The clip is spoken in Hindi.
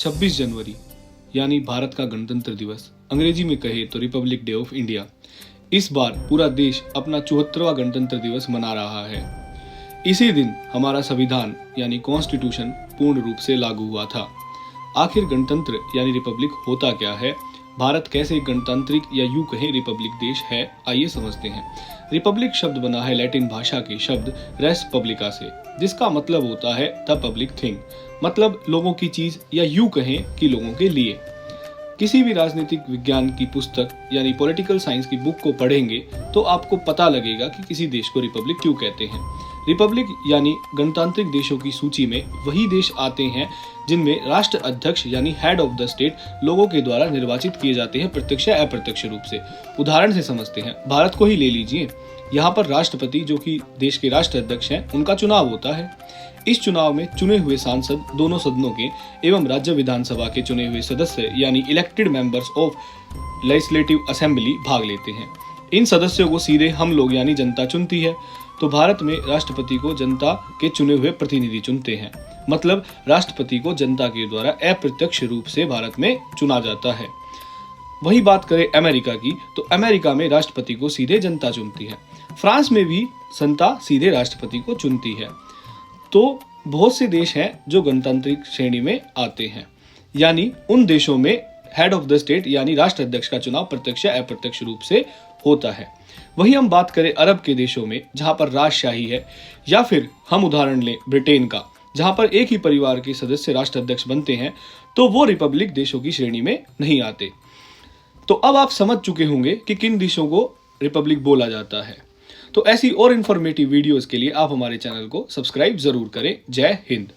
26 जनवरी यानी भारत का गणतंत्र दिवस, अंग्रेजी में कहे तो रिपब्लिक डे ऑफ इंडिया। इस बार पूरा देश अपना 74वां गणतंत्र दिवस मना रहा है। इसी दिन हमारा संविधान यानी कॉन्स्टिट्यूशन पूर्ण रूप से लागू हुआ था। आखिर गणतंत्र यानी रिपब्लिक होता क्या है, भारत कैसे गणतांत्रिक या यूं कहें रिपब्लिक देश है, आइए समझते हैं। रिपब्लिक शब्द बना है लैटिन भाषा के शब्द रेस पब्लिका से, जिसका मतलब होता है द पब्लिक थिंग, मतलब लोगों की चीज, या यूं कहें कि लोगों के लिए। किसी भी राजनीतिक विज्ञान की पुस्तक यानी पॉलिटिकल साइंस की बुक को पढ़ेंगे तो आपको पता लगेगा कि किसी देश को रिपब्लिक क्यों कहते हैं। रिपब्लिक यानी गणतांत्रिक देशों की सूची में वही देश आते हैं जिनमें राष्ट्र अध्यक्ष यानी हेड ऑफ द स्टेट लोगों के द्वारा निर्वाचित किए जाते हैं, प्रत्यक्ष या अप्रत्यक्ष रूप से। उदाहरण से समझते हैं, भारत को ही ले लीजिए। यहाँ पर राष्ट्रपति, जो कि देश के राष्ट्र अध्यक्ष हैं, उनका चुनाव होता है। इस चुनाव में चुने हुए सांसद दोनों सदनों के एवं राज्य विधानसभा के चुने हुए सदस्य यानी elected members of legislative assembly भाग लेते हैं। इन सदस्यों को सीधे हम लोग यानी जनता चुनती है। तो भारत में राष्ट्रपति को जनता के चुने हुए प्रतिनिधि चुनते हैं, मतलब राष्ट्रपति को जनता के द्वारा अप्रत्यक्ष रूप से भारत में चुना जाता है। वही बात करें अमेरिका की, तो अमेरिका में राष्ट्रपति को सीधे जनता चुनती है। फ्रांस में भी जनता सीधे राष्ट्रपति को चुनती है। तो बहुत से देश हैं जो गणतांत्रिक श्रेणी में आते हैं, यानी उन देशों में हेड ऑफ द स्टेट यानी राष्ट्र अध्यक्ष का चुनाव प्रत्यक्ष या अप्रत्यक्ष रूप से होता है। वही हम बात करें अरब के देशों में, जहां पर राजशाही है, या फिर हम उदाहरण लें ब्रिटेन का, जहां पर एक ही परिवार के सदस्य राष्ट्र अध्यक्ष बनते हैं, तो वो रिपब्लिक देशों की श्रेणी में नहीं आते। तो अब आप समझ चुके होंगे कि किन देशों को रिपब्लिक बोला जाता है। तो ऐसी और इन्फॉर्मेटिव वीडियोस के लिए आप हमारे चैनल को सब्सक्राइब जरूर करें। जय हिंद।